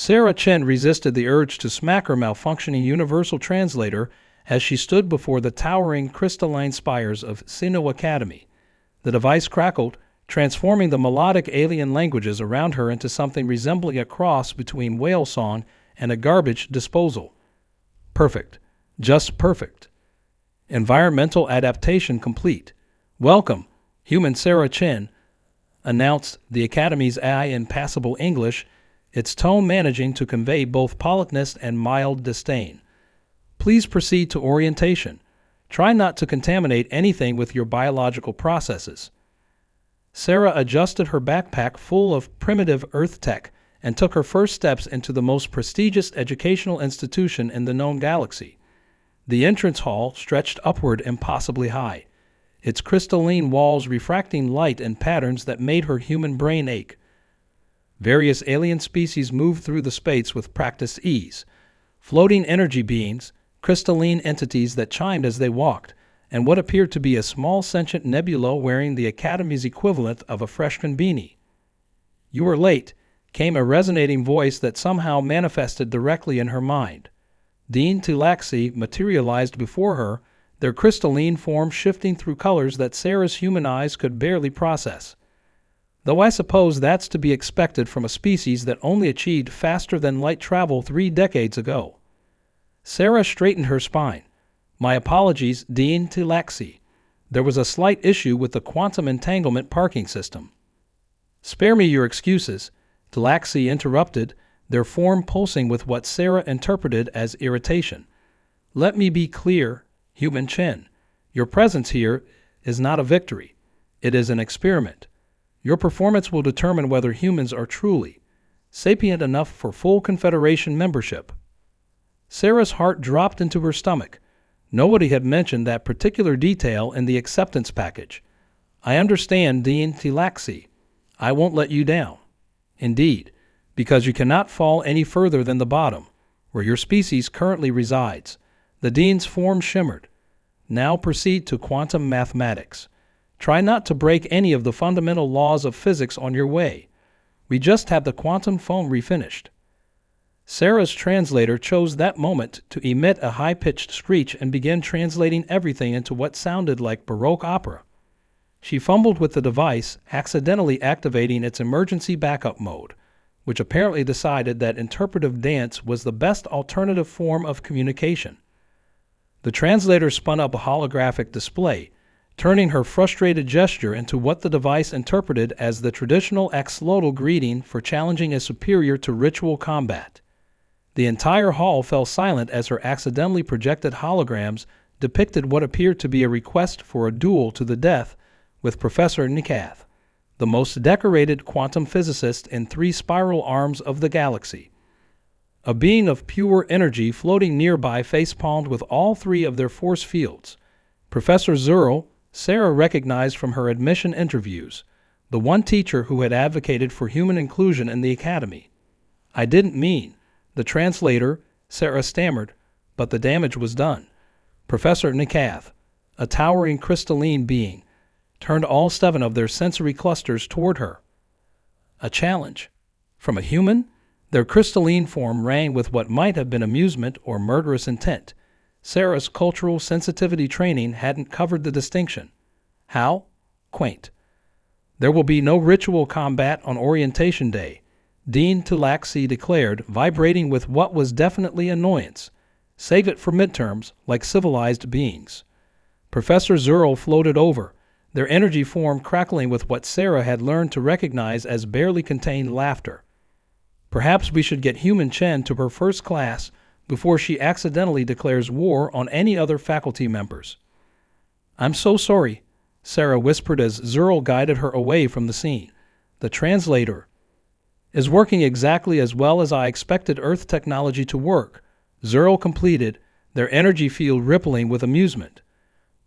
Sarah Chen resisted the urge to smack her malfunctioning universal translator as she stood before the towering crystalline spires of Xeno Academy. The device crackled, transforming the melodic alien languages around her into something resembling a cross between whale song and a garbage disposal. Perfect. Just perfect. Environmental adaptation complete. Welcome, human Sarah Chen, announced the Academy's AI in passable English, its tone managing to convey both politeness and mild disdain. Please proceed to orientation. Try not to contaminate anything with your biological processes. Sarah adjusted her backpack full of primitive Earth tech and took her first steps into the most prestigious educational institution in the known galaxy. The entrance hall stretched upward impossibly high, its crystalline walls refracting light in patterns that made her human brain ache. Various alien species moved through the space with practiced ease, floating energy beings, crystalline entities that chimed as they walked, and what appeared to be a small sentient nebula wearing the Academy's equivalent of a freshman beanie. "You were late," came a resonating voice that somehow manifested directly in her mind. Dean Tilaxi materialized before her, their crystalline form shifting through colors that Sarah's human eyes could barely process. Though I suppose that's to be expected from a species that only achieved faster than light travel 3 decades ago. Sarah straightened her spine. "My apologies, Dean Tilaxi. There was a slight issue with the quantum entanglement parking system." "Spare me your excuses," Tilaxi interrupted, their form pulsing with what Sarah interpreted as irritation. "Let me be clear, human Chen. Your presence here is not a victory. It is an experiment. Your performance will determine whether humans are truly sapient enough for full Confederation membership." Sarah's heart dropped into her stomach. Nobody had mentioned that particular detail in the acceptance package. "I understand, Dean Tilaxi. I won't let you down. Indeed, because you cannot fall any further than the bottom, where your species currently resides." The Dean's form shimmered. "Now proceed to quantum mathematics. Try not to break any of the fundamental laws of physics on your way. We just have the quantum foam refinished." Sarah's translator chose that moment to emit a high-pitched screech and begin translating everything into what sounded like Baroque opera. She fumbled with the device, accidentally activating its emergency backup mode, which apparently decided that interpretive dance was the best alternative form of communication. The translator spun up a holographic display, turning her frustrated gesture into what the device interpreted as the traditional axolotl greeting for challenging a superior to ritual combat. The entire hall fell silent as her accidentally projected holograms depicted what appeared to be a request for a duel to the death with Professor Nikath, the most decorated quantum physicist in 3 spiral arms of the galaxy. A being of pure energy floating nearby face-palmed with all 3 of their force fields. Professor Zurl, Sarah recognized from her admission interviews, the one teacher who had advocated for human inclusion in the Academy. "I didn't mean," the translator, Sarah stammered, but the damage was done. Professor Nikath, a towering crystalline being, turned all 7 of their sensory clusters toward her. A challenge. From a human? Their crystalline form rang with what might have been amusement or murderous intent. Sarah's cultural sensitivity training hadn't covered the distinction. How? Quaint. "There will be no ritual combat on orientation day," Dean Tilaxi declared, vibrating with what was definitely annoyance. "Save it for midterms, like civilized beings." Professor Zurl floated over, their energy form crackling with what Sarah had learned to recognize as barely contained laughter. "Perhaps we should get human Chen to her first class before she accidentally declares war on any other faculty members." "I'm so sorry," Sarah whispered as Zurl guided her away from the scene. The translator is working exactly as well as I expected Earth technology to work, Zurl completed, their energy field rippling with amusement.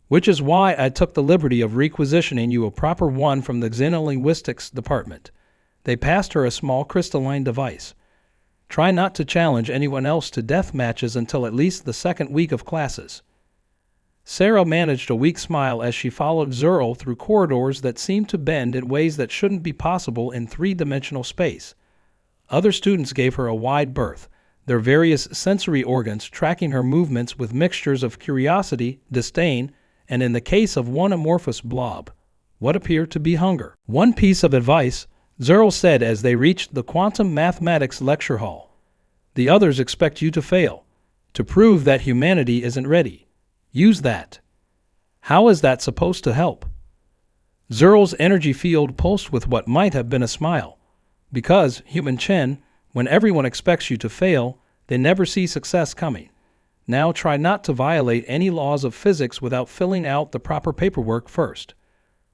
"Which is why I took the liberty of requisitioning you a proper one from the Xenolinguistics department." They passed her a small crystalline device. "Try not to challenge anyone else to death matches until at least the 2nd week of classes." Sarah managed a weak smile as she followed Zurl through corridors that seemed to bend in ways that shouldn't be possible in 3-dimensional space. Other students gave her a wide berth, their various sensory organs tracking her movements with mixtures of curiosity, disdain, and in the case of one amorphous blob, what appeared to be hunger. One piece of advice, Zerl said as they reached the quantum mathematics lecture hall. The others expect you to fail, to prove that humanity isn't ready. Use that. How is that supposed to help? Zerl's energy field pulsed with what might have been a smile. Because, human Chen, when everyone expects you to fail, they never see success coming. Now try not to violate any laws of physics without filling out the proper paperwork first.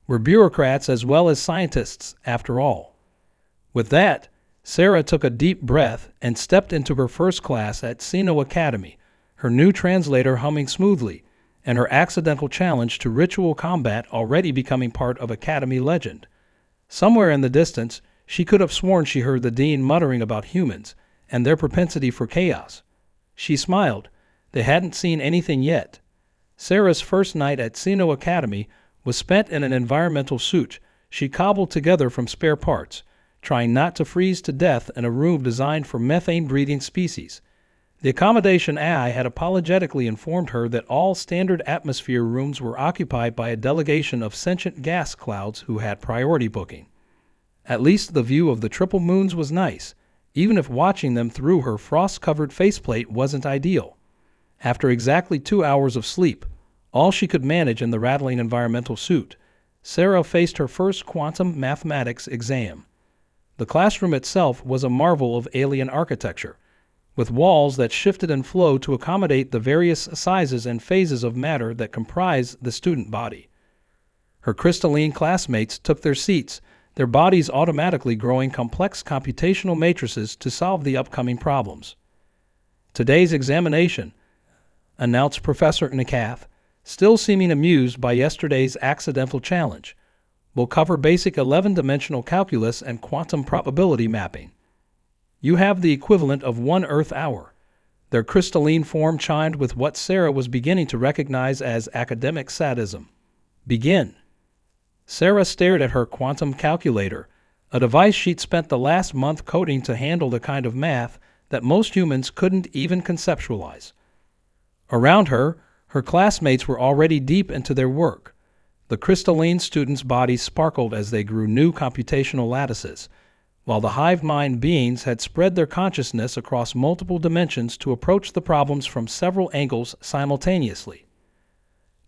We're bureaucrats as well as scientists, after all. With that, Sarah took a deep breath and stepped into her first class at Xeno Academy, her new translator humming smoothly, and her accidental challenge to ritual combat already becoming part of Academy legend. Somewhere in the distance, she could have sworn she heard the dean muttering about humans and their propensity for chaos. She smiled. They hadn't seen anything yet. Sarah's first night at Xeno Academy was spent in an environmental suit she cobbled together from spare parts, trying not to freeze to death in a room designed for methane-breathing species. The accommodation AI had apologetically informed her that all standard atmosphere rooms were occupied by a delegation of sentient gas clouds who had priority booking. At least the view of the triple moons was nice, even if watching them through her frost-covered faceplate wasn't ideal. After exactly 2 hours of sleep, all she could manage in the rattling environmental suit, Sarah faced her first quantum mathematics exam. The classroom itself was a marvel of alien architecture, with walls that shifted and flowed to accommodate the various sizes and phases of matter that comprise the student body. Her crystalline classmates took their seats, their bodies automatically growing complex computational matrices to solve the upcoming problems. Today's examination, announced Professor Nakath, still seeming amused by yesterday's accidental challenge, will cover basic 11-dimensional calculus and quantum probability mapping. You have the equivalent of 1 Earth hour. Their crystalline form chimed with what Sarah was beginning to recognize as academic sadism. Begin. Sarah stared at her quantum calculator, a device she'd spent the last month coding to handle the kind of math that most humans couldn't even conceptualize. Around her, her classmates were already deep into their work. The crystalline students' bodies sparkled as they grew new computational lattices, while the hive mind beings had spread their consciousness across multiple dimensions to approach the problems from several angles simultaneously.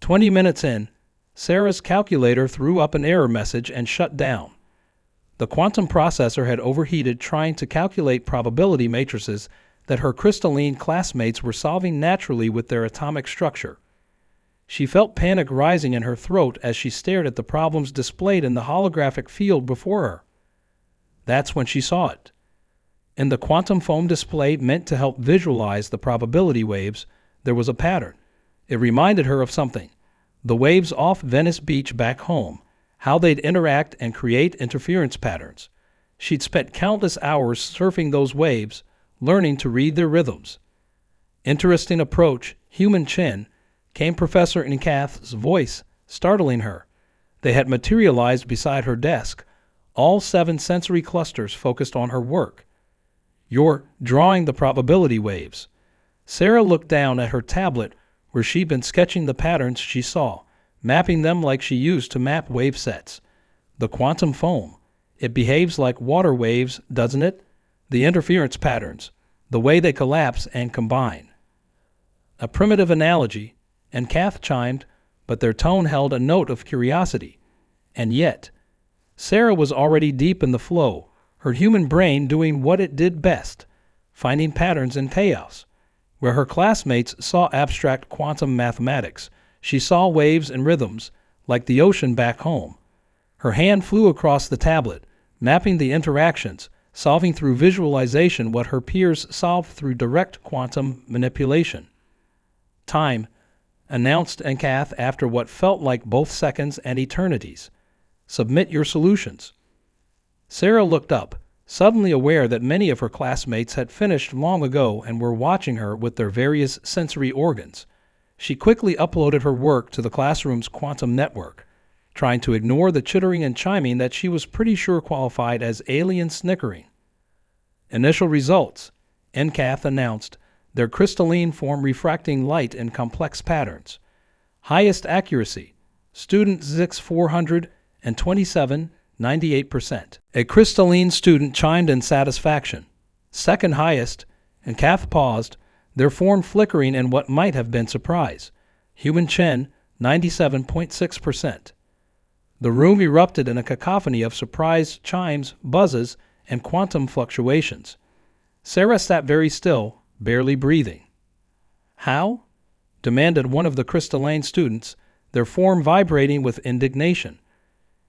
20 minutes in, Sarah's calculator threw up an error message and shut down. The quantum processor had overheated trying to calculate probability matrices that her crystalline classmates were solving naturally with their atomic structure. She felt panic rising in her throat as she stared at the problems displayed in the holographic field before her. That's when she saw it. In the quantum foam display meant to help visualize the probability waves, there was a pattern. It reminded her of something. The waves off Venice Beach back home, how they'd interact and create interference patterns. She'd spent countless hours surfing those waves, learning to read their rhythms. Interesting approach, human Chen, came Professor Nkath's voice, startling her. They had materialized beside her desk, all 7 sensory clusters focused on her work. You're drawing the probability waves. Sarah looked down at her tablet where she'd been sketching the patterns she saw, mapping them like she used to map wave sets. The quantum foam. It behaves like water waves, doesn't it? The interference patterns, the way they collapse and combine. A primitive analogy, and Kath chimed, but their tone held a note of curiosity. And yet, Sarah was already deep in the flow, her human brain doing what it did best, finding patterns in chaos. Where her classmates saw abstract quantum mathematics, she saw waves and rhythms, like the ocean back home. Her hand flew across the tablet, mapping the interactions, solving through visualization what her peers solved through direct quantum manipulation. Time, announced Nkath after what felt like both seconds and eternities. Submit your solutions. Sarah looked up, suddenly aware that many of her classmates had finished long ago and were watching her with their various sensory organs. She quickly uploaded her work to the classroom's quantum network, trying to ignore the chittering and chiming that she was pretty sure qualified as alien snickering. Initial results, NCAF announced, their crystalline form refracting light in complex patterns. Highest accuracy, student Zix 427, 98%. A crystalline student chimed in satisfaction. Second highest, NCAF paused, their form flickering in what might have been surprise. Human Chen, 97.6%. The room erupted in a cacophony of surprise chimes, buzzes, and quantum fluctuations. Sarah sat very still, barely breathing. How? Demanded one of the crystalline students, their form vibrating with indignation.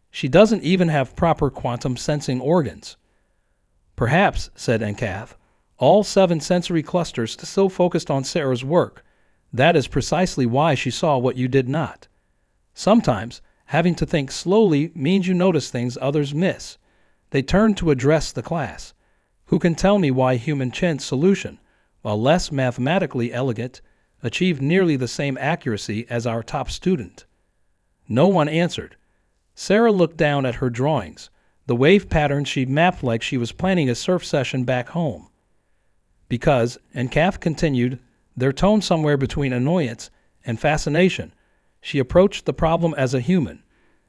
She doesn't even have proper quantum sensing organs. Perhaps, said NCAF, all 7 sensory clusters still focused on Sarah's work. That is precisely why she saw what you did not. Sometimes, having to think slowly means you notice things others miss. They turned to address the class. Who can tell me why Human Chen's solution, while less mathematically elegant, achieved nearly the same accuracy as our top student? No one answered. Sarah looked down at her drawings, the wave patterns she mapped like she was planning a surf session back home. Because, NCAF continued, their tone somewhere between annoyance and fascination, she approached the problem as a human,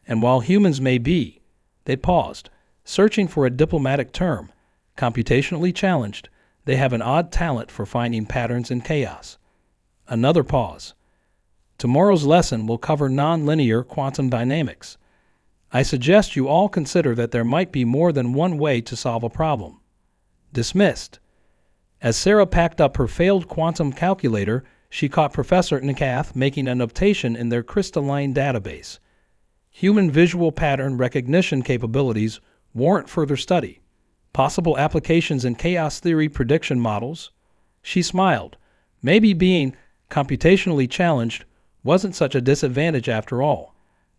and while humans may be, they paused, searching for a diplomatic term, computationally challenged, they have an odd talent for finding patterns in chaos. Another pause. Tomorrow's lesson will cover nonlinear quantum dynamics. I suggest you all consider that there might be more than one way to solve a problem. Dismissed. As Sarah packed up her failed quantum calculator, she caught Professor NCAF making a notation in their crystalline database. Human visual pattern recognition capabilities warrant further study. Possible applications in chaos theory prediction models. She smiled. Maybe being computationally challenged wasn't such a disadvantage after all.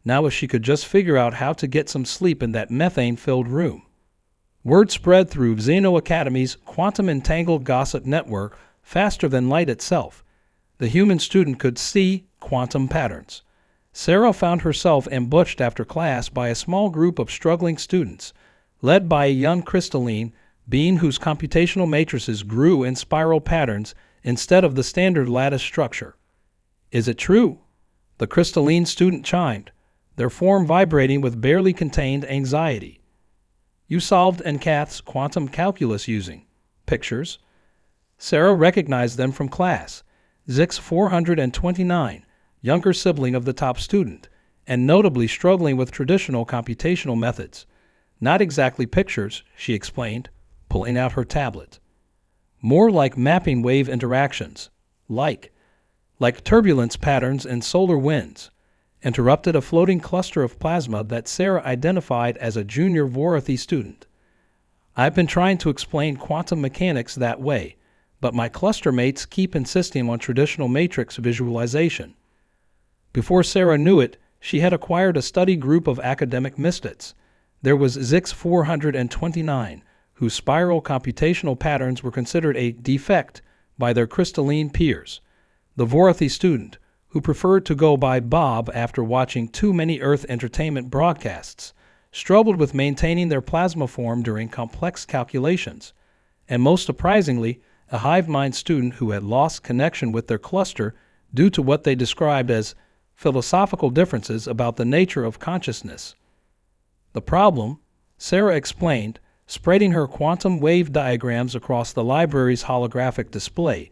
Now if she could just figure out how to get some sleep in that methane-filled room. Word spread through Xeno Academy's quantum-entangled gossip network faster than light itself. The human student could see quantum patterns. Sarah found herself ambushed after class by a small group of struggling students, led by a young crystalline being whose computational matrices grew in spiral patterns instead of the standard lattice structure. Is it true? The crystalline student chimed, their form vibrating with barely contained anxiety. You solved NCAF's quantum calculus using pictures. Sarah recognized them from class. Zix 429, younger sibling of the top student, and notably struggling with traditional computational methods. Not exactly pictures, she explained, pulling out her tablet. More like mapping wave interactions. Like turbulence patterns in solar winds. Interrupted a floating cluster of plasma that Sarah identified as a junior Vorathy student. I've been trying to explain quantum mechanics that way, but my cluster mates keep insisting on traditional matrix visualization. Before Sarah knew it, she had acquired a study group of academic misfits. There was Zix 429, whose spiral computational patterns were considered a defect by their crystalline peers. The Vorathy student, who preferred to go by Bob after watching too many Earth entertainment broadcasts, struggled with maintaining their plasma form during complex calculations. And most surprisingly, a hive mind student who had lost connection with their cluster due to what they described as philosophical differences about the nature of consciousness. The problem, Sarah explained, spreading her quantum wave diagrams across the library's holographic display,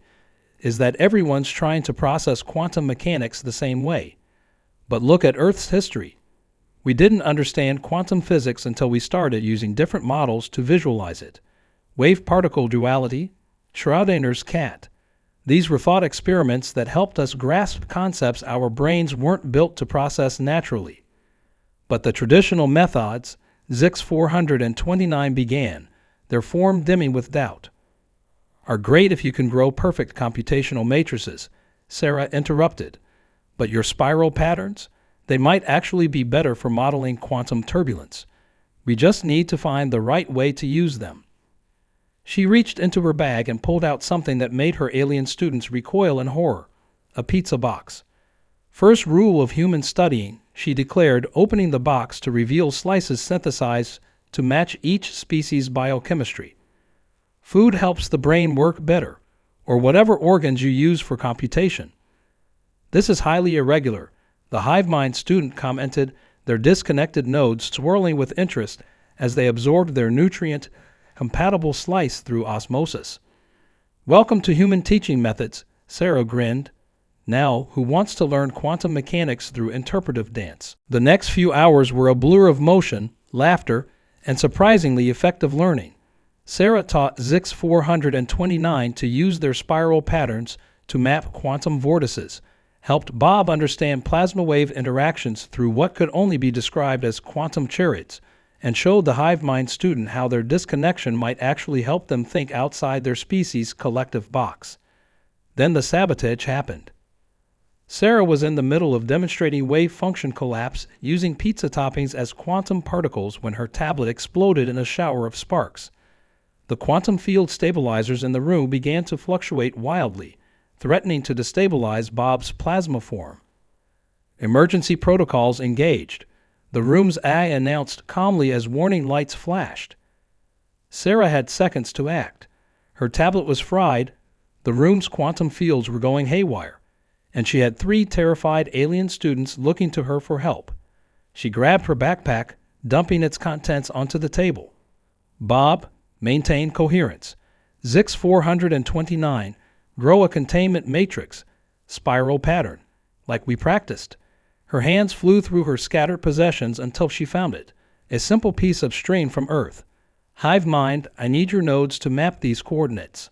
is that everyone's trying to process quantum mechanics the same way. But look at Earth's history. We didn't understand quantum physics until we started using different models to visualize it. Wave-particle duality, Schrodinger's cat. These were thought experiments that helped us grasp concepts our brains weren't built to process naturally. But the traditional methods, Zix 429 began, their form dimming with doubt. Are great if you can grow perfect computational matrices, Sarah interrupted. But your spiral patterns? They might actually be better for modeling quantum turbulence. We just need to find the right way to use them. She reached into her bag and pulled out something that made her alien students recoil in horror, a pizza box. First rule of human studying, she declared, opening the box to reveal slices synthesized to match each species' biochemistry. Food helps the brain work better, or whatever organs you use for computation. This is highly irregular, the HiveMind student commented, their disconnected nodes swirling with interest as they absorbed their nutrient-compatible slice through osmosis. Welcome to Human Teaching Methods, Sarah grinned. Now, who wants to learn quantum mechanics through interpretive dance? The next few hours were a blur of motion, laughter, and surprisingly effective learning. Sarah taught Zix 429 to use their spiral patterns to map quantum vortices, helped Bob understand plasma wave interactions through what could only be described as quantum charades, and showed the HiveMind student how their disconnection might actually help them think outside their species' collective box. Then the sabotage happened. Sarah was in the middle of demonstrating wave function collapse using pizza toppings as quantum particles when her tablet exploded in a shower of sparks. The quantum field stabilizers in the room began to fluctuate wildly, threatening to destabilize Bob's plasma form. Emergency protocols engaged. The room's AI announced calmly as warning lights flashed. Sarah had seconds to act. Her tablet was fried, the room's quantum fields were going haywire, and she had 3 terrified alien students looking to her for help. She grabbed her backpack, dumping its contents onto the table. Bob, maintain coherence. Zix 429, grow a containment matrix, spiral pattern, like we practiced. Her hands flew through her scattered possessions until she found it, a simple piece of string from Earth. HiveMind, I need your nodes to map these coordinates.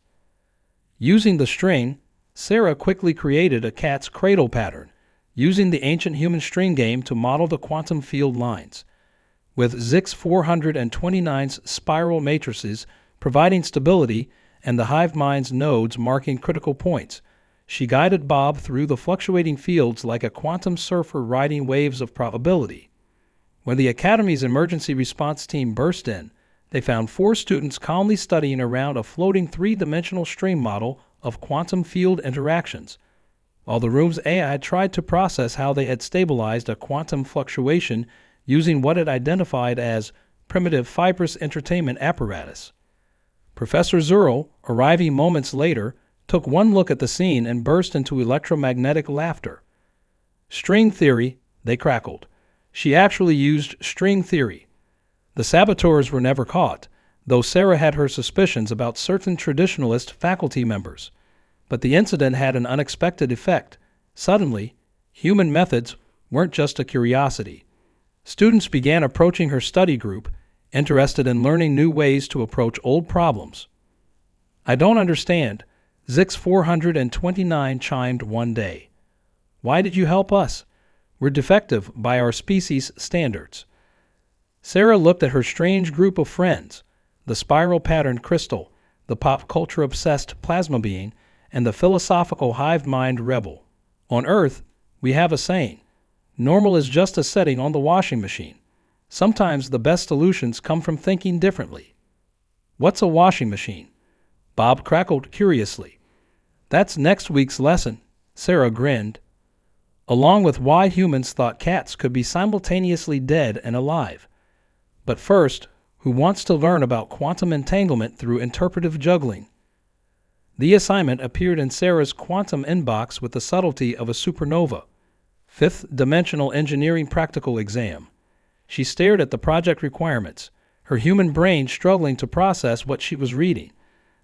Using the string, Sarah quickly created a cat's cradle pattern, using the ancient human string game to model the quantum field lines. With Zix 429's spiral matrices providing stability and the HiveMind's nodes marking critical points, she guided Bob through the fluctuating fields like a quantum surfer riding waves of probability. When the Academy's emergency response team burst in, they found 4 students calmly studying around a floating 3-dimensional string model of quantum field interactions, while the room's AI tried to process how they had stabilized a quantum fluctuation using what it identified as primitive fibrous entertainment apparatus. Professor Zurl, arriving moments later, took one look at the scene and burst into electromagnetic laughter. String theory, they crackled. She actually used string theory. The saboteurs were never caught, though Sarah had her suspicions about certain traditionalist faculty members. But the incident had an unexpected effect. Suddenly, human methods weren't just a curiosity. Students began approaching her study group, interested in learning new ways to approach old problems. I don't understand, Zix 429 chimed one day. Why did you help us? We're defective by our species' standards. Sarah looked at her strange group of friends, the spiral-patterned crystal, the pop-culture-obsessed plasma being, and the philosophical HiveMind rebel. On Earth, we have a saying, normal is just a setting on the washing machine. Sometimes the best solutions come from thinking differently. What's a washing machine? Bob crackled curiously. That's next week's lesson, Sarah grinned. Along with why humans thought cats could be simultaneously dead and alive. But first, who wants to learn about quantum entanglement through interpretive juggling? The assignment appeared in Sarah's quantum inbox with the subtlety of a supernova. 5th-dimensional engineering practical exam. She stared at the project requirements, her human brain struggling to process what she was reading.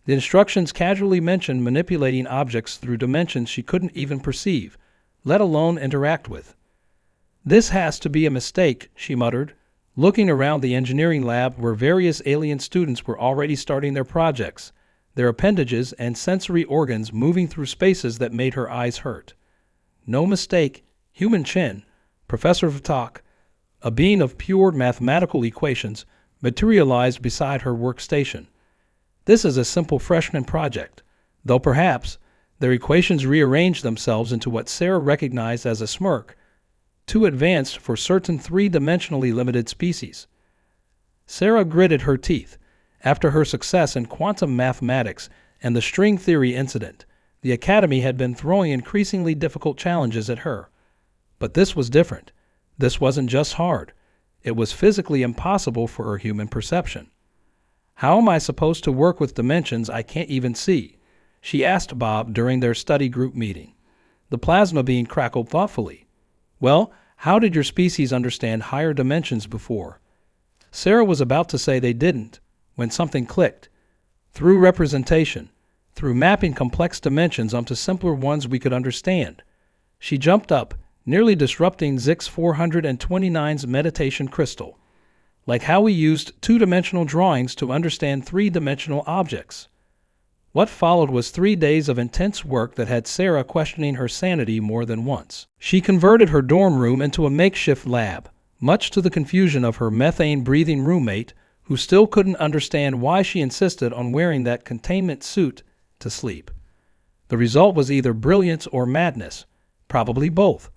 The instructions casually mentioned manipulating objects through dimensions she couldn't even perceive, let alone interact with. This has to be a mistake, she muttered, looking around the engineering lab where various alien students were already starting their projects, their appendages and sensory organs moving through spaces that made her eyes hurt. No mistake, human Chen, Professor Vtak, a being of pure mathematical equations, materialized beside her workstation. This is a simple freshman project, though perhaps their equations rearranged themselves into what Sarah recognized as a smirk, too advanced for certain 3-dimensionally limited species. Sarah gritted her teeth. After her success in quantum mathematics and the string theory incident, the Academy had been throwing increasingly difficult challenges at her. But this was different. This wasn't just hard. It was physically impossible for her human perception. How am I supposed to work with dimensions I can't even see? She asked Bob during their study group meeting. The plasma being crackled thoughtfully. Well, how did your species understand higher dimensions before? Sarah was about to say they didn't, when something clicked. Through representation, through mapping complex dimensions onto simpler ones we could understand. She jumped up, nearly disrupting Zix 429's meditation crystal. Like how we used two-dimensional drawings to understand three-dimensional objects. What followed was 3 days of intense work that had Sarah questioning her sanity more than once. She converted her dorm room into a makeshift lab, much to the confusion of her methane-breathing roommate, who still couldn't understand why she insisted on wearing that containment suit to sleep. The result was either brilliance or madness, probably both.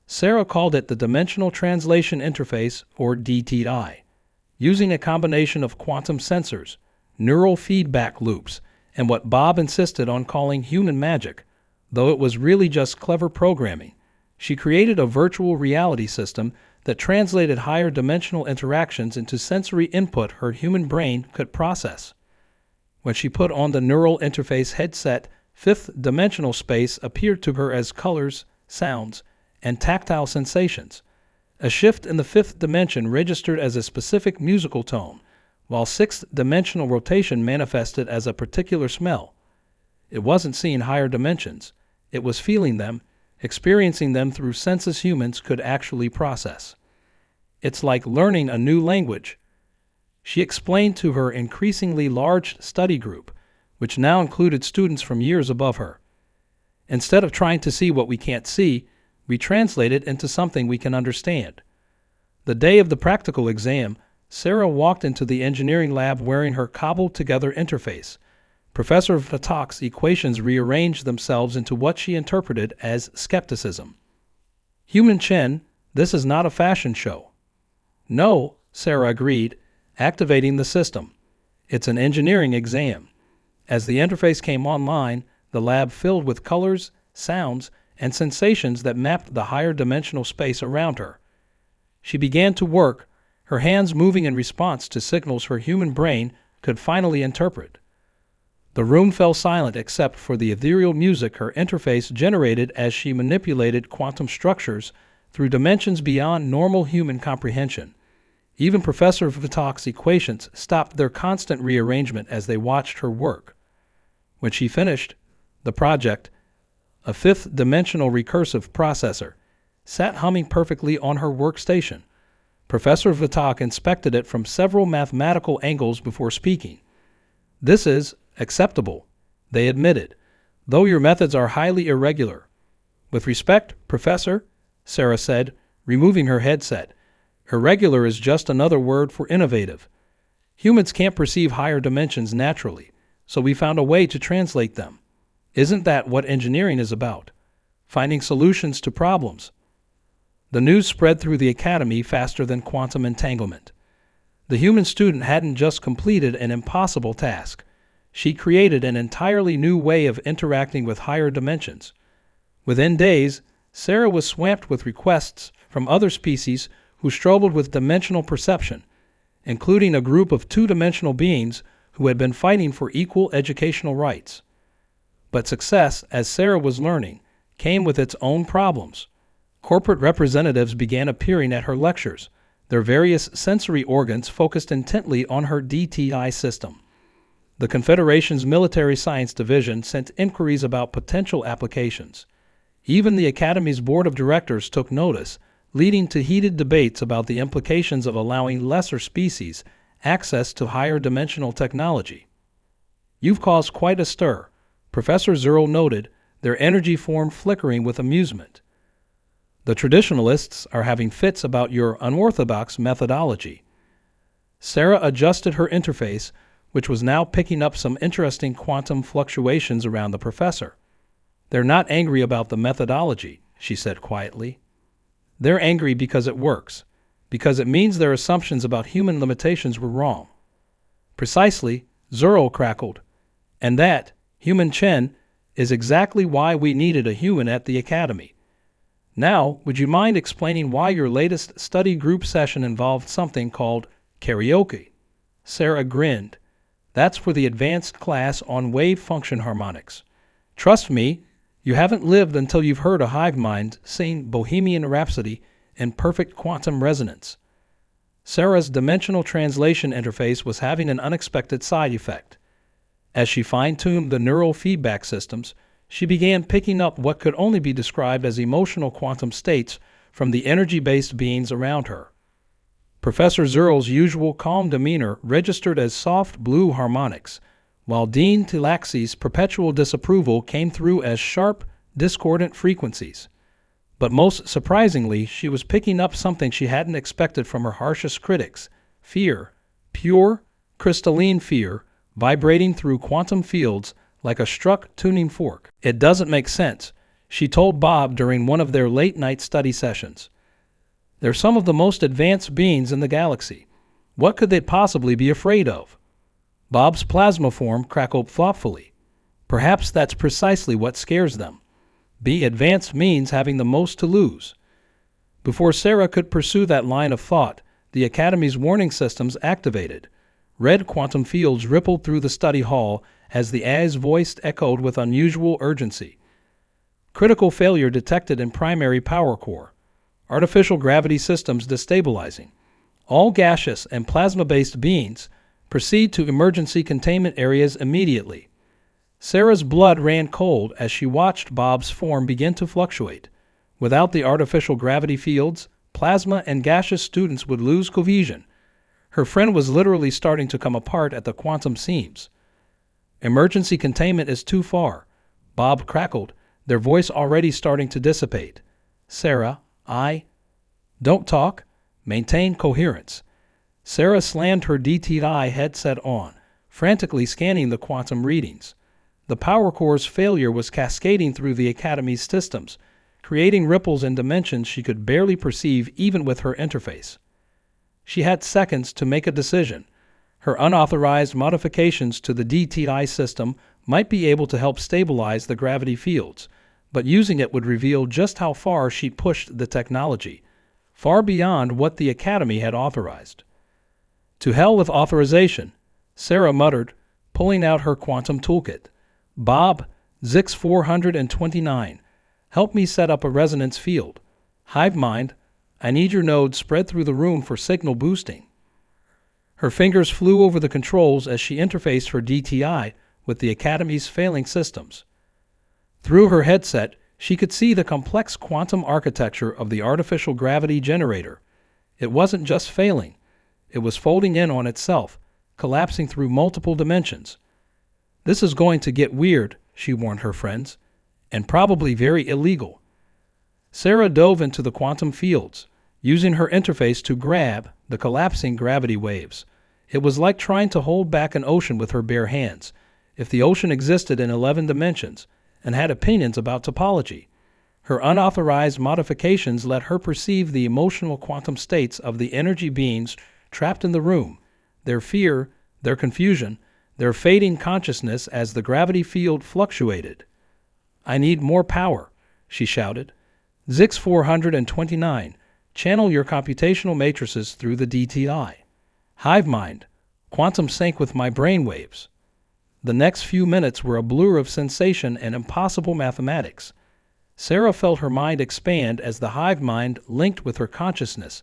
Sarah called it the Dimensional Translation Interface, or DTI. Using a combination of quantum sensors, neural feedback loops, and what Bob insisted on calling human magic, though it was really just clever programming, she created a virtual reality system that translated higher dimensional interactions into sensory input her human brain could process. When she put on the neural interface headset, fifth-dimensional space appeared to her as colors, sounds, and tactile sensations. A shift in the fifth dimension registered as a specific musical tone, while sixth-dimensional rotation manifested as a particular smell. It wasn't seeing higher dimensions. It was feeling them, experiencing them through senses humans could actually process. It's like learning a new language. She explained to her increasingly large study group, which now included students from years above her. Instead of trying to see what we can't see, we translate it into something we can understand. The day of the practical exam, Sarah walked into the engineering lab wearing her cobbled-together interface. Professor Vatak's equations rearranged themselves into what she interpreted as skepticism. Human Chen, this is not a fashion show. No, Sarah agreed, activating the system. It's an engineering exam. As the interface came online, the lab filled with colors, sounds, and sensations that mapped the higher dimensional space around her. She began to work, her hands moving in response to signals her human brain could finally interpret. The room fell silent except for the ethereal music her interface generated as she manipulated quantum structures through dimensions beyond normal human comprehension. Even Professor Vatak's equations stopped their constant rearrangement as they watched her work. When she finished, the project, a fifth-dimensional recursive processor, sat humming perfectly on her workstation. Professor Vatak inspected it from several mathematical angles before speaking. This is acceptable, they admitted, though your methods are highly irregular. With respect, Professor, Sarah said, removing her headset, irregular is just another word for innovative. Humans can't perceive higher dimensions naturally, so we found a way to translate them. Isn't that what engineering is about? Finding solutions to problems. The news spread through the academy faster than quantum entanglement. The human student hadn't just completed an impossible task. She created an entirely new way of interacting with higher dimensions. Within days, Sarah was swamped with requests from other species who struggled with dimensional perception, including a group of two-dimensional beings who had been fighting for equal educational rights. But success, as Sarah was learning, came with its own problems. Corporate representatives began appearing at her lectures, their various sensory organs focused intently on her DTI system. The Confederation's Military Science Division sent inquiries about potential applications. Even the Academy's Board of Directors took notice, leading to heated debates about the implications of allowing lesser species access to higher dimensional technology. You've caused quite a stir, Professor Zerl noted, their energy form flickering with amusement. The traditionalists are having fits about your unorthodox methodology. Sarah adjusted her interface, which was now picking up some interesting quantum fluctuations around the professor. They're not angry about the methodology, she said quietly. They're angry because it works, because it means their assumptions about human limitations were wrong. Precisely, Zerl crackled. And that, Human Chen, is exactly why we needed a human at the Academy. Now, would you mind explaining why your latest study group session involved something called karaoke? Sarah grinned. That's for the advanced class on wave function harmonics. Trust me, you haven't lived until you've heard a hive mind sing Bohemian Rhapsody in perfect quantum resonance. Sarah's dimensional translation interface was having an unexpected side effect. As she fine-tuned the neural feedback systems, she began picking up what could only be described as emotional quantum states from the energy-based beings around her. Professor Zerl's usual calm demeanor registered as soft blue harmonics, while Dean Tilaxi's perpetual disapproval came through as sharp, discordant frequencies. But most surprisingly, she was picking up something she hadn't expected from her harshest critics: fear, pure, crystalline fear, vibrating through quantum fields like a struck tuning fork. "It doesn't make sense," she told Bob during one of their late-night study sessions. "They're some of the most advanced beings in the galaxy. What could they possibly be afraid of?" Bob's plasma form crackled thoughtfully. "Perhaps that's precisely what scares them. Advanced means having the most to lose." Before Sarah could pursue that line of thought, the Academy's warning systems activated. Red quantum fields rippled through the study hall as the AI's voice echoed with unusual urgency. "Critical failure detected in primary power core. Artificial gravity systems destabilizing. All gaseous and plasma-based beings proceed to emergency containment areas immediately." Sarah's blood ran cold as she watched Bob's form begin to fluctuate. Without the artificial gravity fields, plasma and gaseous students would lose cohesion. Her friend was literally starting to come apart at the quantum seams. "Emergency containment is too far," Bob crackled, their voice already starting to dissipate. "Sarah, Don't talk. Maintain coherence." Sarah slammed her DTI headset on, frantically scanning the quantum readings. The power core's failure was cascading through the Academy's systems, creating ripples in dimensions she could barely perceive even with her interface. She had seconds to make a decision. Her unauthorized modifications to the DTI system might be able to help stabilize the gravity fields, but using it would reveal just how far she pushed the technology, far beyond what the Academy had authorized. "To hell with authorization," Sarah muttered, pulling out her quantum toolkit. "Bob, Zix 429, help me set up a resonance field. Hive mind, I need your nodes spread through the room for signal boosting." Her fingers flew over the controls as she interfaced her DTI with the Academy's failing systems. Through her headset, she could see the complex quantum architecture of the artificial gravity generator. It wasn't just failing. It was folding in on itself, collapsing through multiple dimensions. "This is going to get weird," she warned her friends, "and probably very illegal." Sarah dove into the quantum fields, using her interface to grab the collapsing gravity waves. It was like trying to hold back an ocean with her bare hands, if the ocean existed in 11 dimensions and had opinions about topology. Her unauthorized modifications let her perceive the emotional quantum states of the energy beings trapped in the room, their fear, their confusion, their fading consciousness as the gravity field fluctuated. "I need more power," she shouted. "Zix 429, channel your computational matrices through the DTI. Hive mind, quantum sync with my brainwaves." The next few minutes were a blur of sensation and impossible mathematics. Sarah felt her mind expand as the hive mind linked with her consciousness,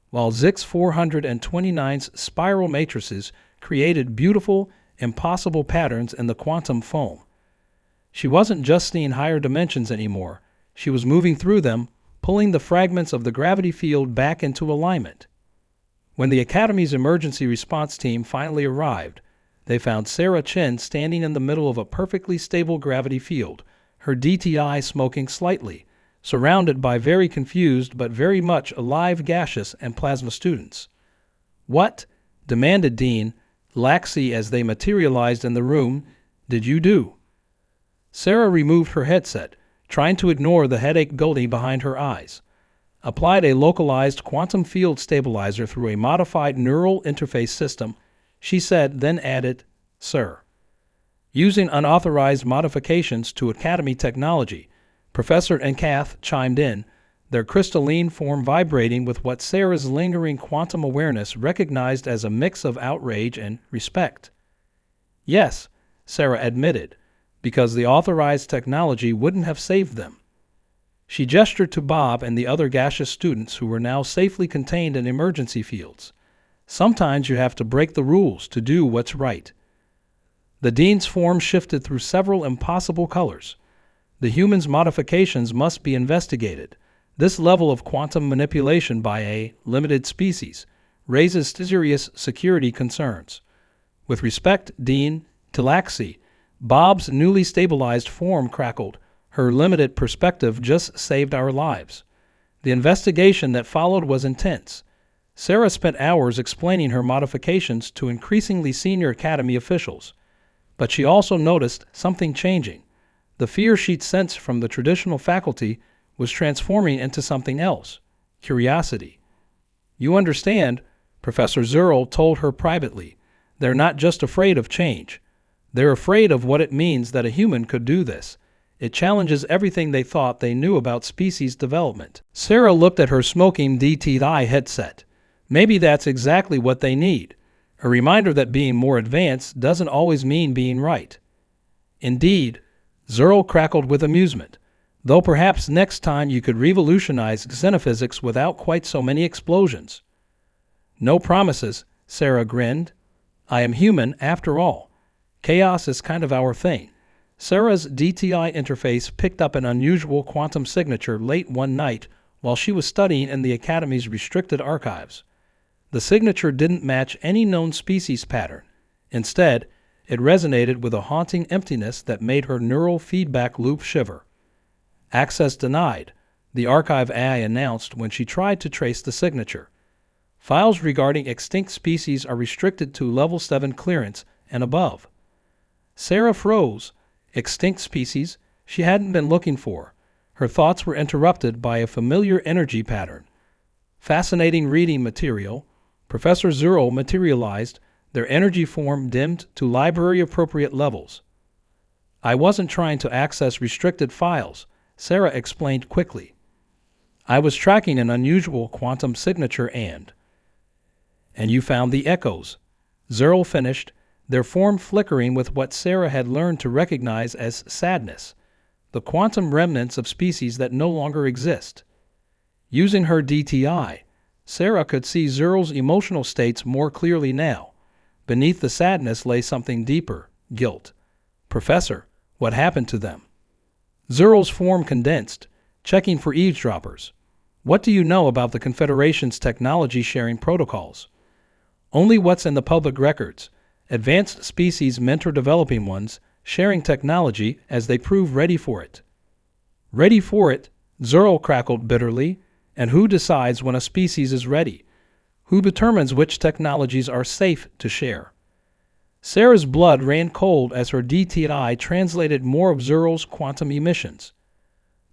while Zix 429's spiral matrices created beautiful, impossible patterns in the quantum foam. She wasn't just seeing higher dimensions anymore. She was moving through them, pulling the fragments of the gravity field back into alignment. When the Academy's emergency response team finally arrived, they found Sarah Chen standing in the middle of a perfectly stable gravity field, her DTI smoking slightly, surrounded by very confused but very much alive gaseous and plasma students. "What," demanded Dean, laxy as they materialized in the room, "did you do?" Sarah removed her headset, trying to ignore the headache gully behind her eyes. Applied a localized quantum field stabilizer through a modified neural interface system, she said, then added, "Sir." Using unauthorized modifications to Academy technology, Professor and Kath chimed in, their crystalline form vibrating with what Sarah's lingering quantum awareness recognized as a mix of outrage and respect. Yes, Sarah admitted, because the authorized technology wouldn't have saved them. She gestured to Bob and the other gaseous students who were now safely contained in emergency fields. Sometimes you have to break the rules to do what's right. The dean's form shifted through several impossible colors. The human's modifications must be investigated. This level of quantum manipulation by a limited species raises serious security concerns. With respect, Dean Tilaxi, Bob's newly stabilized form crackled. Her limited perspective just saved our lives. The investigation that followed was intense. Sarah spent hours explaining her modifications to increasingly senior Academy officials. But she also noticed something changing. The fear she'd sensed from the traditional faculty was transforming into something else, curiosity. You understand, Professor Zurl told her privately, they're not just afraid of change. They're afraid of what it means that a human could do this. It challenges everything they thought they knew about species development. Sarah looked at her smoking DTI headset. Maybe that's exactly what they need. A reminder that being more advanced doesn't always mean being right. Indeed, Zurl crackled with amusement, though perhaps next time you could revolutionize xenophysics without quite so many explosions. No promises, Sarah grinned. I am human, after all. Chaos is kind of our thing. Sarah's DTI interface picked up an unusual quantum signature late one night while she was studying in the Academy's restricted archives. The signature didn't match any known species pattern. Instead, it resonated with a haunting emptiness that made her neural feedback loop shiver. Access denied, the archive AI announced when she tried to trace the signature. Files regarding extinct species are restricted to Level 7 clearance and above. Sarah froze. Extinct species she hadn't been looking for. Her thoughts were interrupted by a familiar energy pattern. Fascinating reading material. Professor Zurl materialized, their energy form dimmed to library-appropriate levels. I wasn't trying to access restricted files, Sarah explained quickly. I was tracking an unusual quantum signature and you found the echoes. Zurl finished, their form flickering with what Sarah had learned to recognize as sadness, the quantum remnants of species that no longer exist. Using her DTI, Sarah could see Zurl's emotional states more clearly now. Beneath the sadness lay something deeper, guilt. Professor, what happened to them? Zurl's form condensed, checking for eavesdroppers. What do you know about the Confederation's technology-sharing protocols? Only what's in the public records. Advanced species mentor developing ones, sharing technology as they prove ready for it. Ready for it? Zurl crackled bitterly. And who decides when a species is ready? Who determines which technologies are safe to share? Sarah's blood ran cold as her DTI translated more of Zurl's quantum emissions.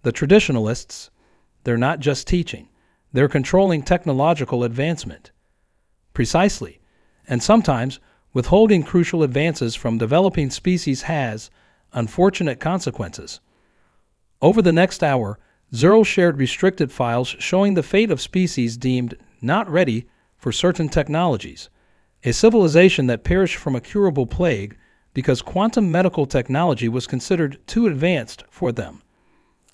The traditionalists, they're not just teaching, they're controlling technological advancement. Precisely, and sometimes withholding crucial advances from developing species has unfortunate consequences. Over the next hour, Zurl shared restricted files showing the fate of species deemed not ready for certain technologies, a civilization that perished from a curable plague because quantum medical technology was considered too advanced for them.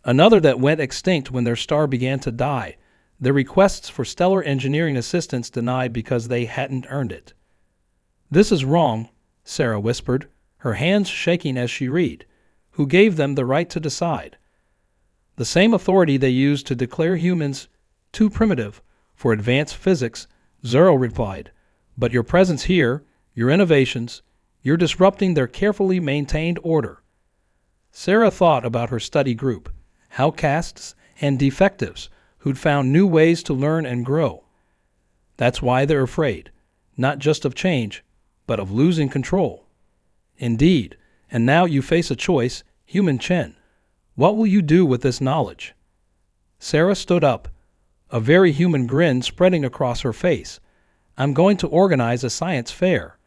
Another that went extinct when their star began to die, their requests for stellar engineering assistance denied because they hadn't earned it. This is wrong, Sarah whispered, her hands shaking as she read. Who gave them the right to decide? The same authority they used to declare humans too primitive for advanced physics, Zurl replied. But your presence here, your innovations, you're disrupting their carefully maintained order. Sarah thought about her study group, outcasts and defectives who'd found new ways to learn and grow. That's why they're afraid, not just of change, but of losing control. Indeed, and now you face a choice, human Chen. What will you do with this knowledge? Sarah stood up, a very human grin spreading across her face. I'm going to organize a science fair.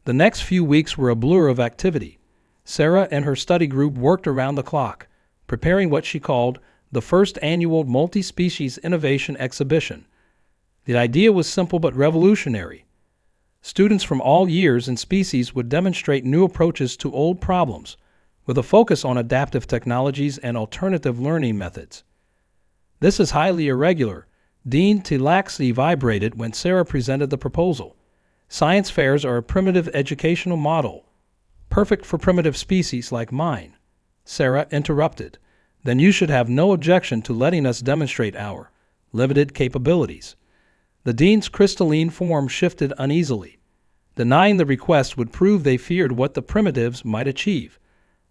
The next few weeks were a blur of activity. Sarah and her study group worked around the clock, preparing what she called the first annual multi-species innovation exhibition. The idea was simple but revolutionary. Students from all years and species would demonstrate new approaches to old problems, with a focus on adaptive technologies and alternative learning methods. This is highly irregular. Dean Tilaxi vibrated when Sarah presented the proposal. Science fairs are a primitive educational model, perfect for primitive species like mine. Sarah interrupted. Then you should have no objection to letting us demonstrate our limited capabilities. The dean's crystalline form shifted uneasily. Denying the request would prove they feared what the primitives might achieve.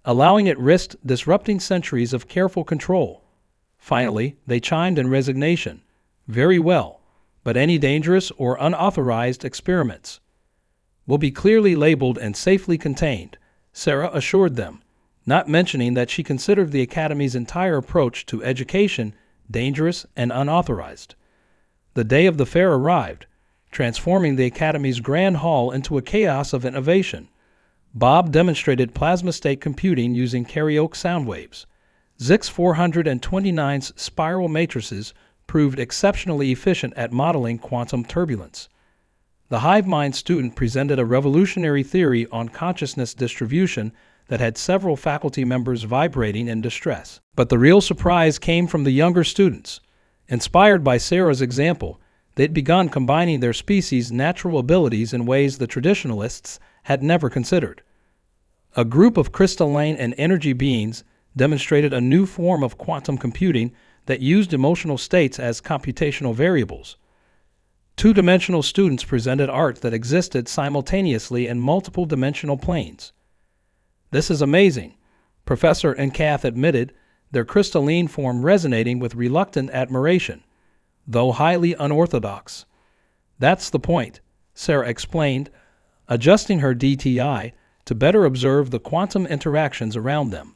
Allowing it risked disrupting centuries of careful control. Finally, they chimed in resignation. Very well, but any dangerous or unauthorized experiments will be clearly labeled and safely contained, Sarah assured them, not mentioning that she considered the Academy's entire approach to education dangerous and unauthorized. The day of the fair arrived, transforming the Academy's grand hall into a chaos of innovation. Bob demonstrated plasma state computing using karaoke sound waves. Zix 429's spiral matrices proved exceptionally efficient at modeling quantum turbulence. The hive mind student presented a revolutionary theory on consciousness distribution that had several faculty members vibrating in distress. But the real surprise came from the younger students. Inspired by Sarah's example, they'd begun combining their species' natural abilities in ways the traditionalists had never considered. A group of crystalline and energy beings demonstrated a new form of quantum computing that used emotional states as computational variables. Two-dimensional students presented art that existed simultaneously in multiple dimensional planes. This is amazing, Professor Nkath admitted, their crystalline form resonating with reluctant admiration, though highly unorthodox. That's the point, Sarah explained, adjusting her DTI to better observe the quantum interactions around them.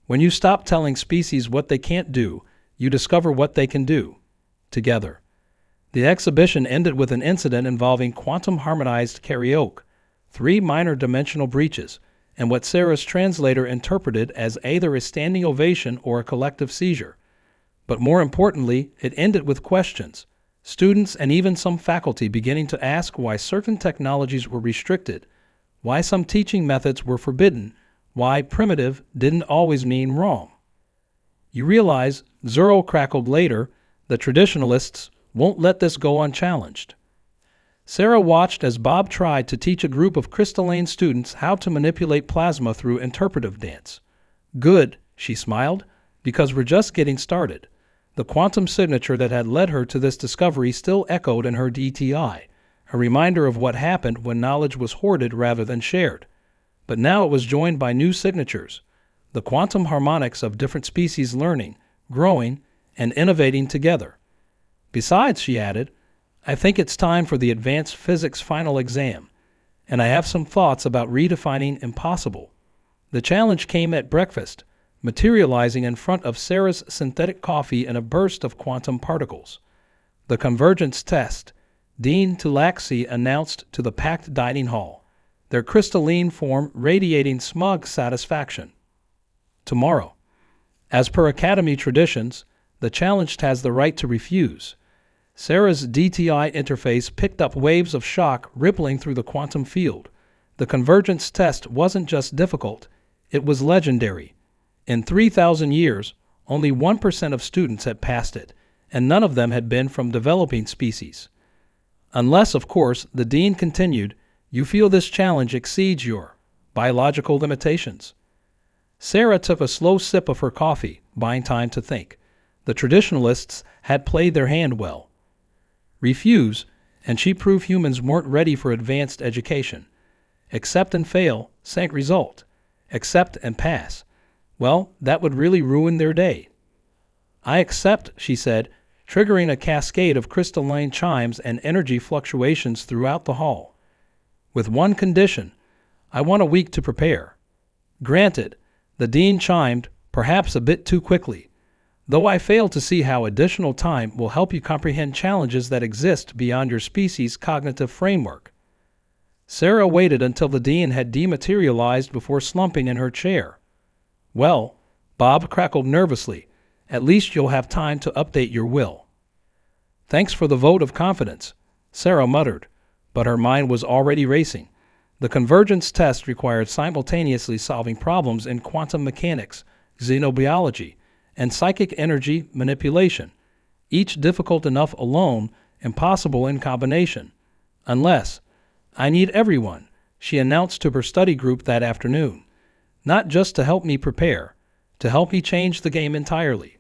When you stop telling species what they can't do, you discover what they can do, together. The exhibition ended with an incident involving quantum-harmonized karaoke, 3 minor dimensional breaches, and what Sarah's translator interpreted as either a standing ovation or a collective seizure. But more importantly, it ended with questions, students and even some faculty beginning to ask why certain technologies were restricted, why some teaching methods were forbidden, why primitive didn't always mean wrong. You realize, Zero crackled later, the traditionalists won't let this go unchallenged. Sarah watched as Bob tried to teach a group of crystalline students how to manipulate plasma through interpretive dance. Good, she smiled, because we're just getting started. The quantum signature that had led her to this discovery still echoed in her DTI, a reminder of what happened when knowledge was hoarded rather than shared. But now it was joined by new signatures, the quantum harmonics of different species learning, growing, and innovating together. Besides, she added, I think it's time for the advanced physics final exam, and I have some thoughts about redefining impossible. The challenge came at breakfast, materializing in front of Sarah's synthetic coffee in a burst of quantum particles. The convergence test, Dean Tilaxi announced to the packed dining hall, their crystalline form radiating smug satisfaction. Tomorrow. As per Academy traditions, the challenged has the right to refuse. Sarah's DTI interface picked up waves of shock rippling through the quantum field. The convergence test wasn't just difficult, it was legendary. In 3,000 years, only 1% of students had passed it, and none of them had been from developing species. Unless, of course, the dean continued, you feel this challenge exceeds your biological limitations. Sarah took a slow sip of her coffee, buying time to think. The traditionalists had played their hand well. Refuse, and she proved humans weren't ready for advanced education. Accept and fail, same result. Accept and pass. Well, that would really ruin their day. I accept, she said, triggering a cascade of crystalline chimes and energy fluctuations throughout the hall. With one condition, I want a week to prepare. Granted, the dean chimed, perhaps a bit too quickly, though I fail to see how additional time will help you comprehend challenges that exist beyond your species' cognitive framework. Sarah waited until the dean had dematerialized before slumping in her chair. Well, Bob crackled nervously, at least you'll have time to update your will. Thanks for the vote of confidence, Sarah muttered, but her mind was already racing. The convergence test required simultaneously solving problems in quantum mechanics, xenobiology, and psychic energy manipulation, each difficult enough alone, impossible in combination. Unless, I need everyone, she announced to her study group that afternoon. Not just to help me prepare, to help me change the game entirely.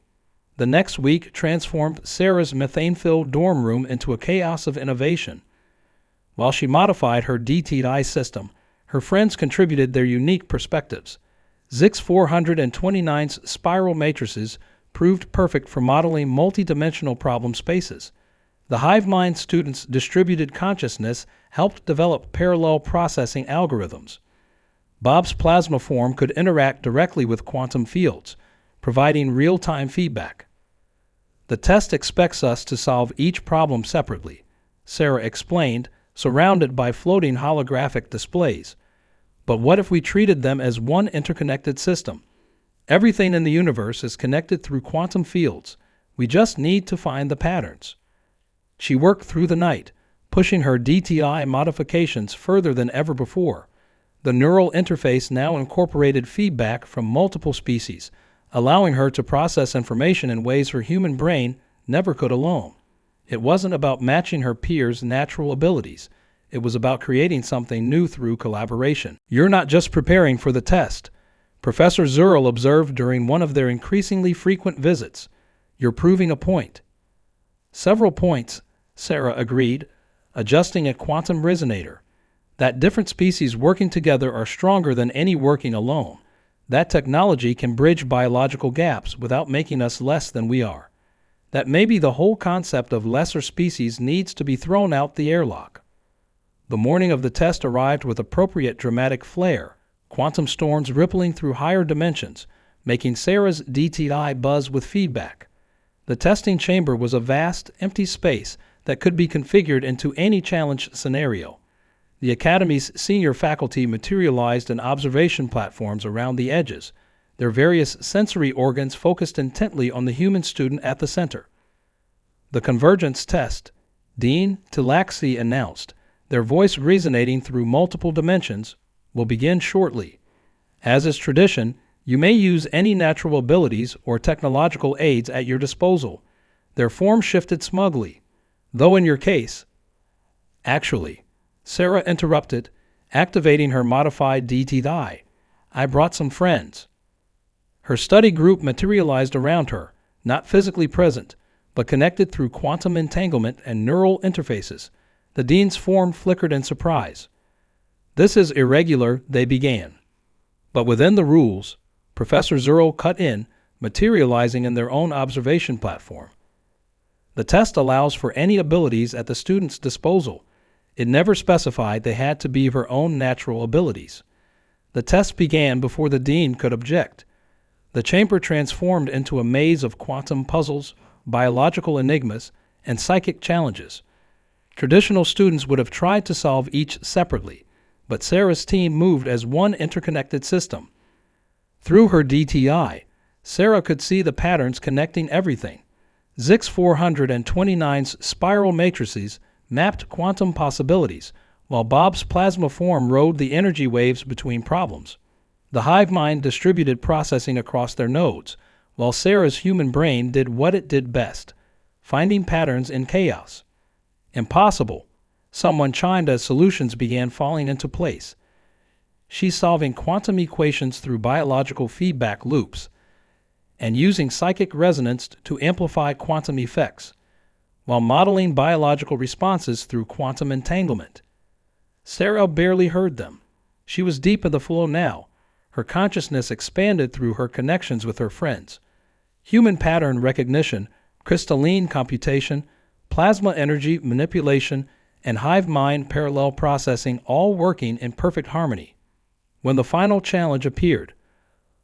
The next week transformed Sarah's methane-filled dorm room into a chaos of innovation. While she modified her DTI system, her friends contributed their unique perspectives. Zix 429's spiral matrices proved perfect for modeling multidimensional problem spaces. The HiveMind students' distributed consciousness helped develop parallel processing algorithms. Bob's plasma form could interact directly with quantum fields, providing real-time feedback. The test expects us to solve each problem separately, Sarah explained, surrounded by floating holographic displays. But what if we treated them as one interconnected system? Everything in the universe is connected through quantum fields. We just need to find the patterns. She worked through the night, pushing her DTI modifications further than ever before. The neural interface now incorporated feedback from multiple species, allowing her to process information in ways her human brain never could alone. It wasn't about matching her peers' natural abilities. It was about creating something new through collaboration. You're not just preparing for the test, Professor Zurl observed during one of their increasingly frequent visits. You're proving a point. Several points, Sarah agreed, adjusting a quantum resonator. That different species working together are stronger than any working alone. That technology can bridge biological gaps without making us less than we are. That maybe the whole concept of lesser species needs to be thrown out the airlock. The morning of the test arrived with appropriate dramatic flair, quantum storms rippling through higher dimensions, making Sarah's DTI buzz with feedback. The testing chamber was a vast, empty space that could be configured into any challenge scenario. The Academy's senior faculty materialized in observation platforms around the edges, their various sensory organs focused intently on the human student at the center. The convergence test, Dean Tilaxi announced, their voice resonating through multiple dimensions, will begin shortly. As is tradition, you may use any natural abilities or technological aids at your disposal. Their form shifted smugly, though in your case. Actually, Sarah interrupted, activating her modified DTI. I brought some friends. Her study group materialized around her, not physically present, but connected through quantum entanglement and neural interfaces. The dean's form flickered in surprise. This is irregular, they began. But within the rules, Professor Zurl cut in, materializing in their own observation platform. The test allows for any abilities at the student's disposal. It never specified they had to be her own natural abilities. The test began before the dean could object. The chamber transformed into a maze of quantum puzzles, biological enigmas, and psychic challenges. Traditional students would have tried to solve each separately, but Sarah's team moved as one interconnected system. Through her DTI, Sarah could see the patterns connecting everything. Zix 429's spiral matrices mapped quantum possibilities, while Bob's plasma form rode the energy waves between problems. The HiveMind distributed processing across their nodes, while Sarah's human brain did what it did best, finding patterns in chaos. Impossible, someone chimed as solutions began falling into place. She's solving quantum equations through biological feedback loops and using psychic resonance to amplify quantum effects, while modeling biological responses through quantum entanglement. Sarah barely heard them. She was deep in the flow now. Her consciousness expanded through her connections with her friends. Human pattern recognition, crystalline computation, plasma energy manipulation, and HiveMind parallel processing all working in perfect harmony. When the final challenge appeared,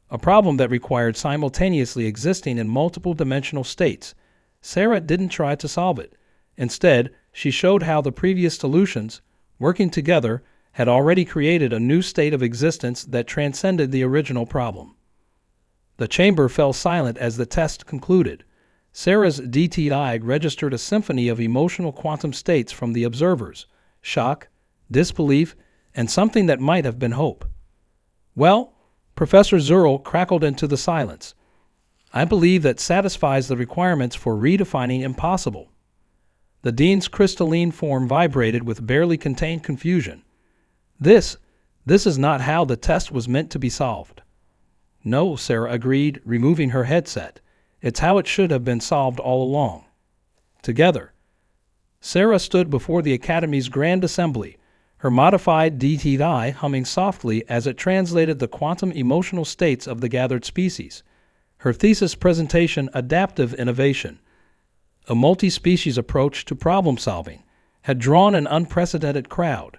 a problem that required simultaneously existing in multiple dimensional states, Sarah didn't try to solve it. Instead, she showed how the previous solutions, working together, had already created a new state of existence that transcended the original problem. The chamber fell silent as the test concluded. Sarah's DTI registered a symphony of emotional quantum states from the observers, shock, disbelief, and something that might have been hope. "Well," Professor Zurl crackled into the silence, "I believe that satisfies the requirements for redefining impossible." The dean's crystalline form vibrated with barely contained confusion. This is not how the test was meant to be solved." "No," Sarah agreed, removing her headset. "It's how it should have been solved all along." Together, Sarah stood before the Academy's Grand Assembly, her modified DTI humming softly as it translated the quantum emotional states of the gathered species. Her thesis presentation, Adaptive Innovation, a multi-species approach to problem-solving, had drawn an unprecedented crowd,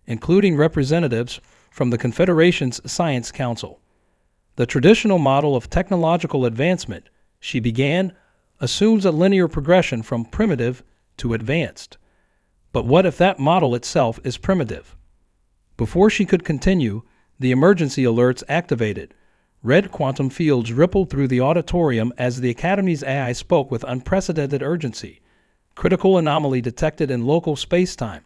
including representatives from the Confederation's Science Council. "The traditional model of technological advancement," she began, "assumes a linear progression from primitive to advanced. But what if that model itself is primitive?" Before she could continue, the emergency alerts activated. Red quantum fields rippled through the auditorium as the Academy's AI spoke with unprecedented urgency. "Critical anomaly detected in local space-time.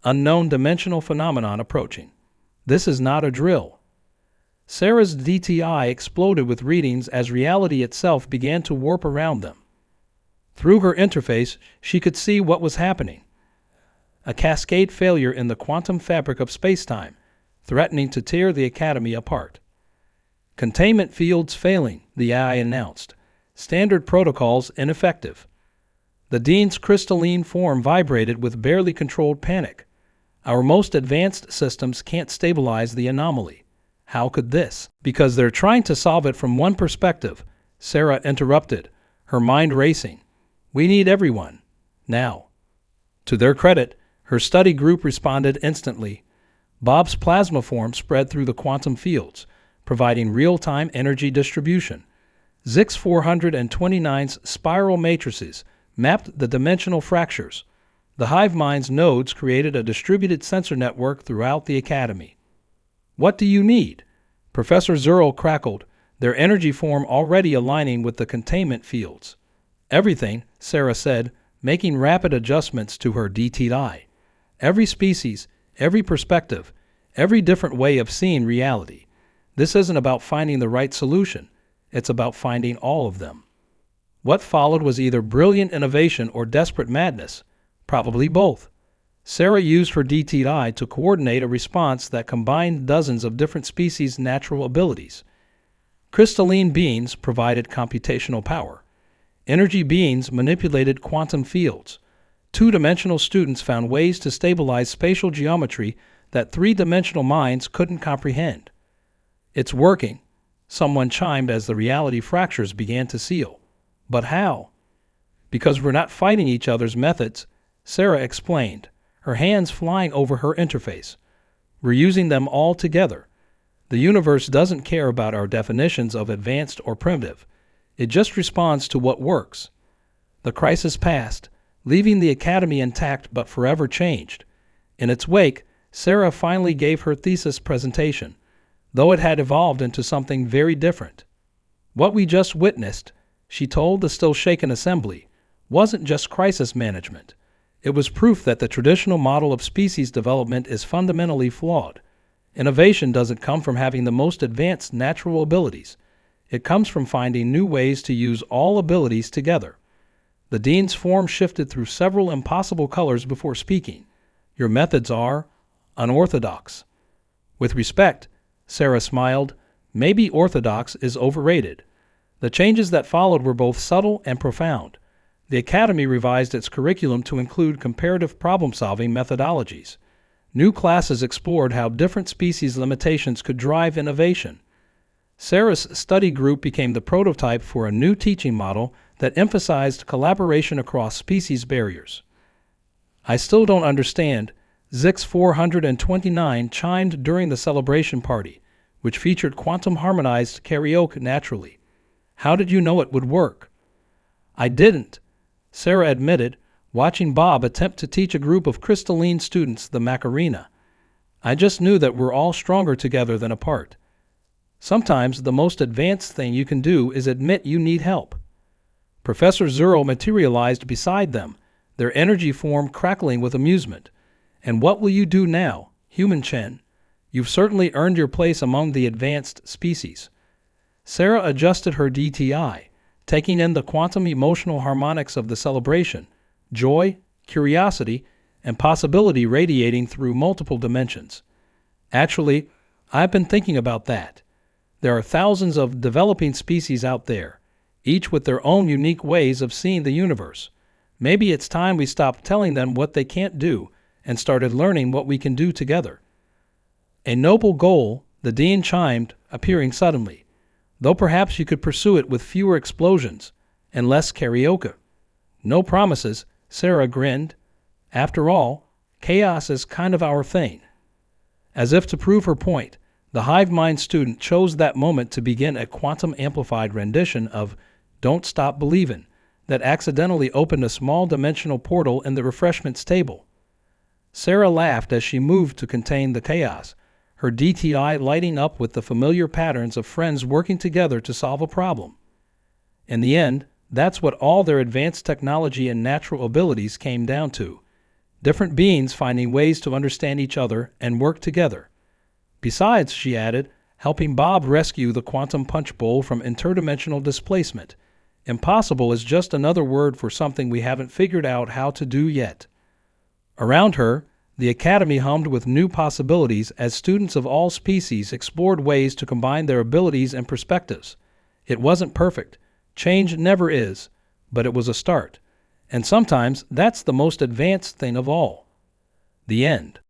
Unknown dimensional phenomenon approaching. This is not a drill." Sarah's DTI exploded with readings as reality itself began to warp around them. Through her interface, she could see what was happening. A cascade failure in the quantum fabric of space-time, threatening to tear the Academy apart. "Containment fields failing," the AI announced. "Standard protocols ineffective." The dean's crystalline form vibrated with barely controlled panic. "Our most advanced systems can't stabilize the anomaly." "How could this?" "Because they're trying to solve it from one perspective," Sarah interrupted, her mind racing. "We need everyone. Now." To their credit, her study group responded instantly. Bob's plasma form spread through the quantum fields, providing real-time energy distribution. Zix 429's spiral matrices mapped the dimensional fractures. The hive mind's nodes created a distributed sensor network throughout the Academy. "What do you need?" Professor Zurl crackled, their energy form already aligning with the containment fields. "Everything," Sarah said, making rapid adjustments to her DTI. "Every species, every perspective, every different way of seeing reality. This isn't about finding the right solution. It's about finding all of them." What followed was either brilliant innovation or desperate madness. Probably both. Sarah used her DTI to coordinate a response that combined dozens of different species' natural abilities. Crystalline beings provided computational power. Energy beings manipulated quantum fields. Two-dimensional students found ways to stabilize spatial geometry that three-dimensional minds couldn't comprehend. "It's working," someone chimed as the reality fractures began to seal. "But how?" "Because we're not fighting each other's methods," Sarah explained, her hands flying over her interface. "We're using them all together. The universe doesn't care about our definitions of advanced or primitive. It just responds to what works." The crisis passed, leaving the Academy intact but forever changed. In its wake, Sarah finally gave her thesis presentation, though it had evolved into something very different. "What we just witnessed," she told the still shaken assembly, "wasn't just crisis management. It was proof that the traditional model of species development is fundamentally flawed. Innovation doesn't come from having the most advanced natural abilities. It comes from finding new ways to use all abilities together." The dean's form shifted through several impossible colors before speaking. "Your methods are unorthodox." "With respect," Sarah smiled, "maybe orthodox is overrated." The changes that followed were both subtle and profound. The Academy revised its curriculum to include comparative problem-solving methodologies. New classes explored how different species limitations could drive innovation. Sarah's study group became the prototype for a new teaching model that emphasized collaboration across species barriers. "I still don't understand," Zix 429 chimed during the celebration party, which featured quantum-harmonized karaoke naturally. "How did you know it would work?" "I didn't," Sarah admitted, watching Bob attempt to teach a group of crystalline students the Macarena. "I just knew that we're all stronger together than apart. Sometimes the most advanced thing you can do is admit you need help." Professor Zurl materialized beside them, their energy form crackling with amusement. And what will you do now, human Chen? You've certainly earned your place among the advanced species. Sarah adjusted her DTI, taking in the quantum emotional harmonics of the celebration, joy, curiosity, and possibility radiating through multiple dimensions. Actually, I've been thinking about that. There are thousands of developing species out there, each with their own unique ways of seeing the universe. Maybe it's time we stopped telling them what they can't do and started learning what we can do together. A noble goal, the dean chimed, appearing suddenly, though perhaps you could pursue it with fewer explosions and less karaoke. No promises, Sarah grinned. After all, chaos is kind of our thing. As if to prove her point, the hive mind student chose that moment to begin a quantum-amplified rendition of Don't Stop Believin' that accidentally opened a small dimensional portal in the refreshments table. Sarah laughed as she moved to contain the chaos, her DTI lighting up with the familiar patterns of friends working together to solve a problem. In the end, that's what all their advanced technology and natural abilities came down to. Different beings finding ways to understand each other and work together. Besides, she added, helping Bob rescue the quantum punch bowl from interdimensional displacement. Impossible is just another word for something we haven't figured out how to do yet. Around her, the academy hummed with new possibilities as students of all species explored ways to combine their abilities and perspectives. It wasn't perfect. Change never is, but it was a start. And sometimes that's the most advanced thing of all. The end.